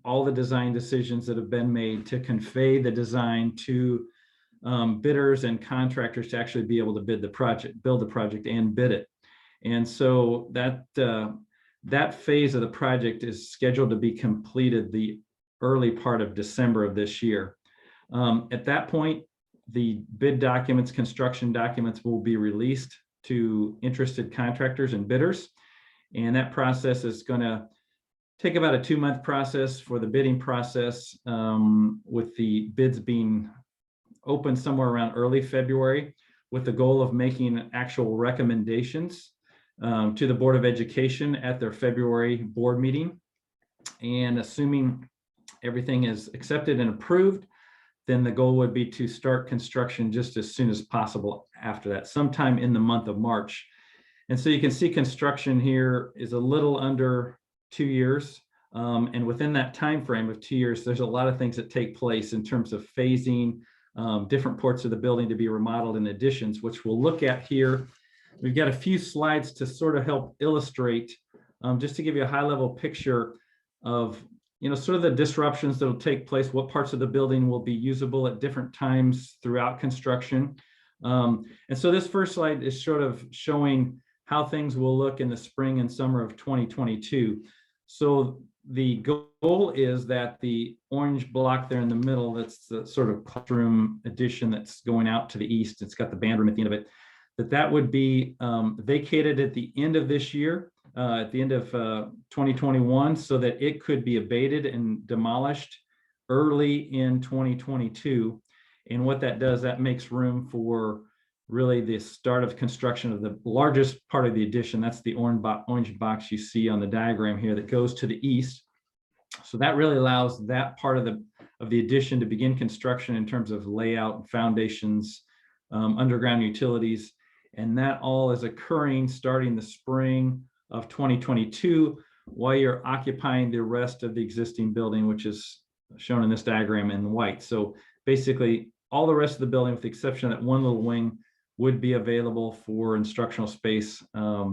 all the design decisions that have been made to convey the design to bidders and contractors to actually be able to build the project and bid it. And so that phase of the project is scheduled to be completed the early part of December of this year. At that point, the bid documents, construction documents will be released to interested contractors and bidders. And that process is going to take about a 2-month process for the bidding process, with the bids being open somewhere around early February, with the goal of making actual recommendations to the Board of Education at their February board meeting. And assuming everything is accepted and approved, then the goal would be to start construction just as soon as possible after that, sometime in the month of March. And so you can see construction here is a little under 2 years. And within that time frame of 2 years, there's a lot of things that take place in terms of phasing, different parts of the building to be remodeled and additions, which we'll look at here. We've got a few slides to sort of help illustrate, just to give you a high-level picture of, sort of the disruptions that will take place, what parts of the building will be usable at different times throughout construction. And so this first slide is sort of showing how things will look in the spring and summer of 2022. So the goal is that the orange block there in the middle, that's the sort of classroom addition that's going out to the east, it's got the band room at the end of it, that would be vacated at the end of this year, at the end of 2021, so that it could be abated and demolished early in 2022. And what that does, that makes room for really the start of construction of the largest part of the addition. That's the orange box you see on the diagram here that goes to the east. So that really allows that part of the addition to begin construction in terms of layout, foundations, underground utilities. And that all is occurring starting the spring of 2022, while you're occupying the rest of the existing building, which is shown in this diagram in white. So basically, all the rest of the building, with the exception of that one little wing, would be available for instructional space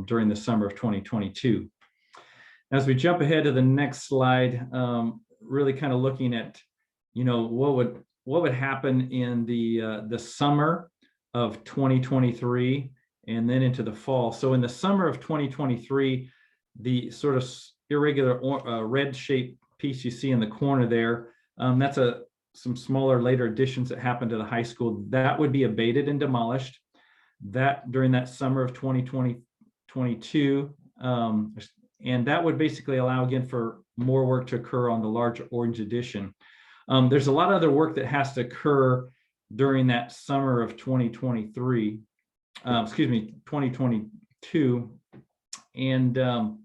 during the summer of 2022. As we jump ahead to the next slide, really kind of looking at, what would happen in the summer of 2023 and then into the fall. So in the summer of 2023, the sort of irregular red shaped piece you see in the corner there, that's some smaller later additions that happened to the high school. That would be abated and demolished. That during that summer of 2022, and that would basically allow again for more work to occur on the large orange addition. There's a lot of other work that has to occur during that summer of 2023, 2022. And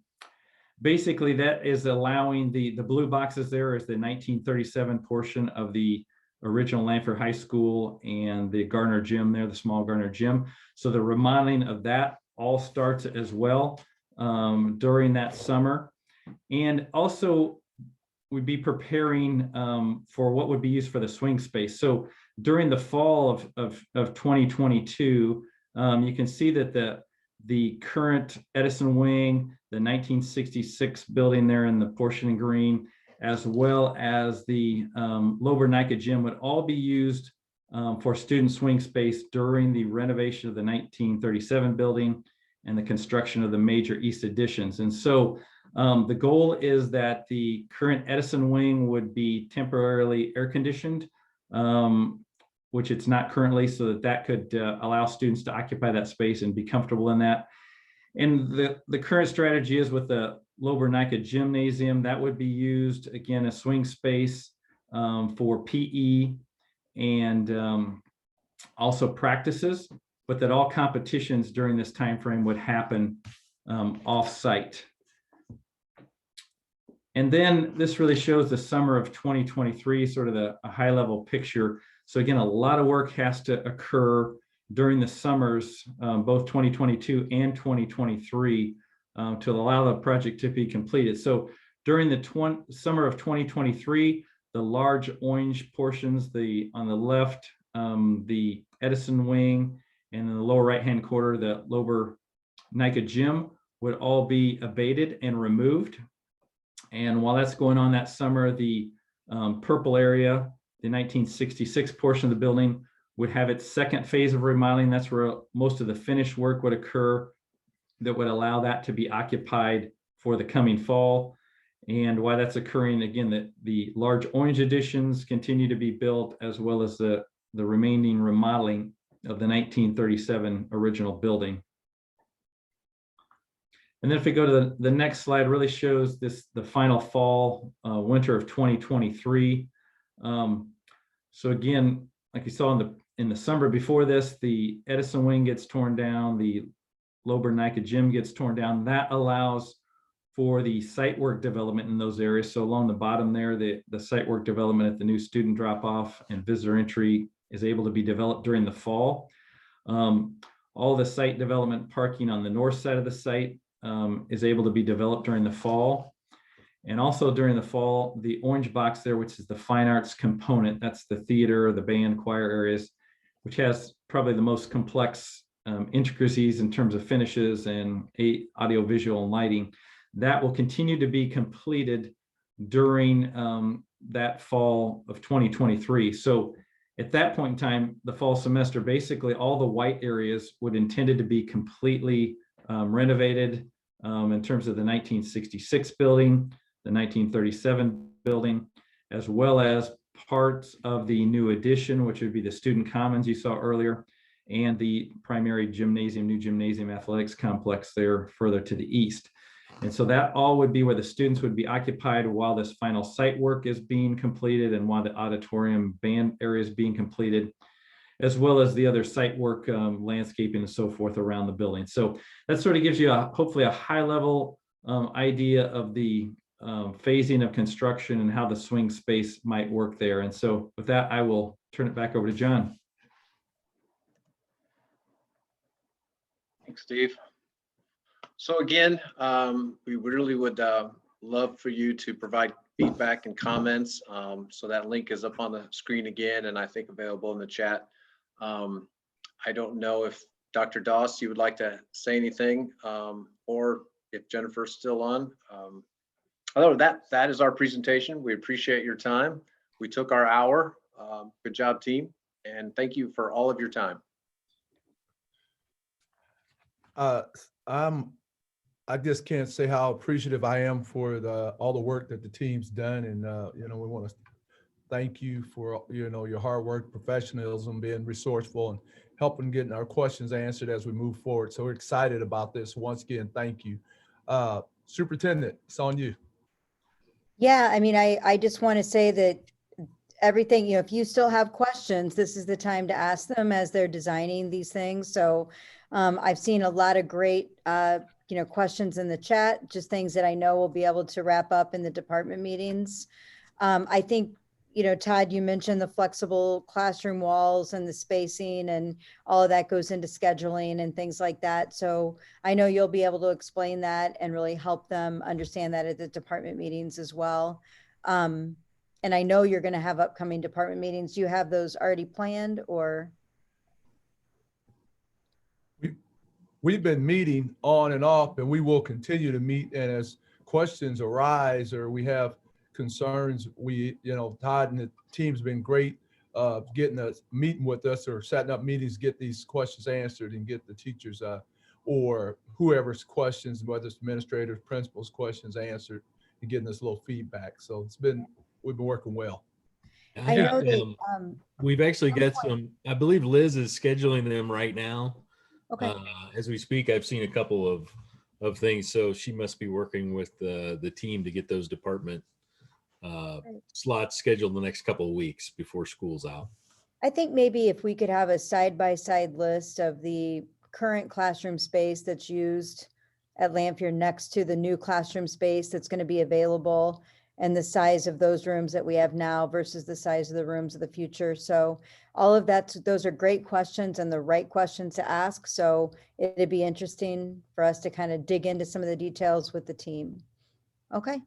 basically that is allowing the blue boxes there is the 1937 portion of the original Lanphier High School and the Garner Gym there, the small Garner Gym. So the remodeling of that all starts as well during that summer. And also we'd be preparing for what would be used for the swing space. So during the fall of 2022, you can see that the current Edison wing, the 1966 building there in the portion in green, as well as the Lobernica Gym would all be used for student swing space during the renovation of the 1937 building and the construction of the major east additions. And so the goal is that the current Edison wing would be temporarily air conditioned, which it's not currently, so that could allow students to occupy that space and be comfortable in that. And the current strategy is with the Lobernica Gymnasium, that would be used again as swing space for PE and also practices, but that all competitions during this time frame would happen off-site. And then this really shows the summer of 2023, sort of a high-level picture. So again, a lot of work has to occur during the summers, both 2022 and 2023, to allow the project to be completed. So during the summer of 2023, the large orange portions, on the left, the Edison wing, and in the lower right-hand corner, the Lobernica Gym would all be abated and removed. And while that's going on that summer, the purple area, the 1966 portion of the building, would have its second phase of remodeling. That's where most of the finished work would occur that would allow that to be occupied for the coming fall. And while that's occurring, again, the large orange additions continue to be built, as well as the remaining remodeling of the 1937 original building. And then if we go to the next slide, really shows the final fall, winter of 2023. So again, like you saw in the summer before this, the Edison wing gets torn down, the Lobernica Gym gets torn down. That allows for the site work development in those areas. So along the bottom there, the site work development at the new student drop-off and visitor entry is able to be developed during the fall. All the site development parking on the north side of the site is able to be developed during the fall. And also during the fall, the orange box there, which is the fine arts component, that's the theater, the band, choir areas, which has probably the most complex intricacies in terms of finishes and audio, visual, and lighting. That will continue to be completed during that fall of 2023. So at that point in time, the fall semester, basically all the white areas would intended to be completely renovated in terms of the 1966 building, the 1937 building, as well as parts of the new addition, which would be the student commons you saw earlier, and the primary gymnasium, new gymnasium athletics complex there further to the east. And so that all would be where the students would be occupied while this final site work is being completed and while the auditorium band area is being completed, as well as the other site work, landscaping and so forth around the building. So that sort of gives you hopefully a high level idea of the phasing of construction and how the swing space might work there. And so with that, I will turn it back over to John. Thanks, Steve. So again, we really would love for you to provide feedback and comments. So that link is up on the screen again, and I think available in the chat. I don't know if Dr. Doss, you would like to say anything, or if Jennifer's still on. Other than that is our presentation. We appreciate your time. We took our hour. Good job, team. And thank you for all of your time. I just can't say how appreciative I am for all the work that the team's done. And, you know, we want to thank you for, you know, your hard work, professionalism, being resourceful and helping getting our questions answered as we move forward. So we're excited about this. Once again, thank you. Superintendent, it's on you. Yeah, I mean, I just want to say that everything, you know, if you still have questions, this is the time to ask them as they're designing these things. So I've seen a lot of great, you know, questions in the chat, just things that I know we'll be able to wrap up in the department meetings. I think, you know, Todd, you mentioned the flexible classroom walls and the spacing and all of that goes into scheduling and things like that. So I know you'll be able to explain that and really help them understand that at the department meetings as well. And I know you're going to have upcoming department meetings. Do you have those already planned or? We've been meeting on and off, and we will continue to meet. And as questions arise or we have concerns, we, you know, Todd and the team's been great getting us meeting with us or setting up meetings, get these questions answered and get the teachers or whoever's questions, whether it's administrators, principals questions answered and getting us a little feedback. So we've been working well. I know that, We've actually got some, I believe Liz is scheduling them right now. okay. As we speak, I've seen a couple of things. So she must be working with the team to get those department slots scheduled the next couple of weeks before school's out. I think maybe if we could have a side-by-side list of the current classroom space that's used at Lanphier next to the new classroom space that's going to be available and the size of those rooms that we have now versus the size of the rooms of the future. So all of that, those are great questions and the right questions to ask. So it'd be interesting for us to kind of dig into some of the details with the team. Okay.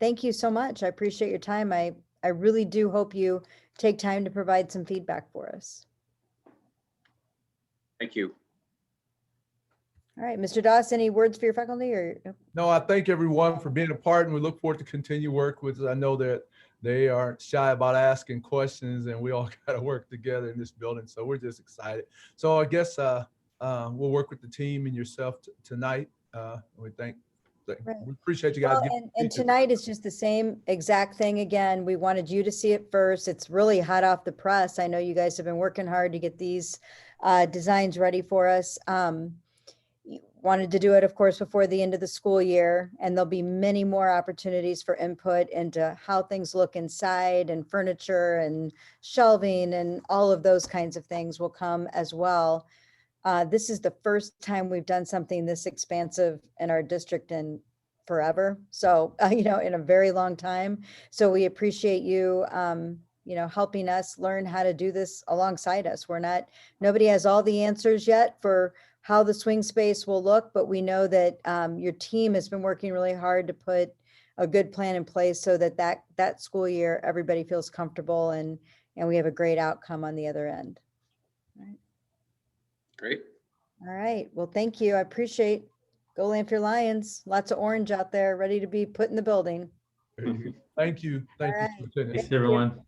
Thank you so much. I appreciate your time. I really do hope you take time to provide some feedback for us. Thank you. All right, Mr. Doss, any words for your faculty or? No, I thank everyone for being a part and we look forward to continue work with. I know that they aren't shy about asking questions and we all got to work together in this building. So we're just excited. So I guess we'll work with the team and yourself tonight. We appreciate you guys. Well, and tonight is just the same exact thing again. We wanted you to see it first. It's really hot off the press. I know you guys have been working hard to get these designs ready for us. Wanted to do it, of course, before the end of the school year, and there'll be many more opportunities for input into how things look inside and furniture and shelving and all of those kinds of things will come as well. This is the first time we've done something this expansive in our district in forever. So, you know, in a very long time. So we appreciate you, you know, helping us learn how to do this alongside us. Nobody has all the answers yet for how the swing space will look, but we know that your team has been working really hard to put a good plan in place so that school year, everybody feels comfortable and we have a great outcome on the other end. All right. Great. All right. Well, thank you. I appreciate. Go Lanphier Lions. Lots of orange out there ready to be put in the building. Thank you. Thank All you. right. Superintendent. Thanks, everyone.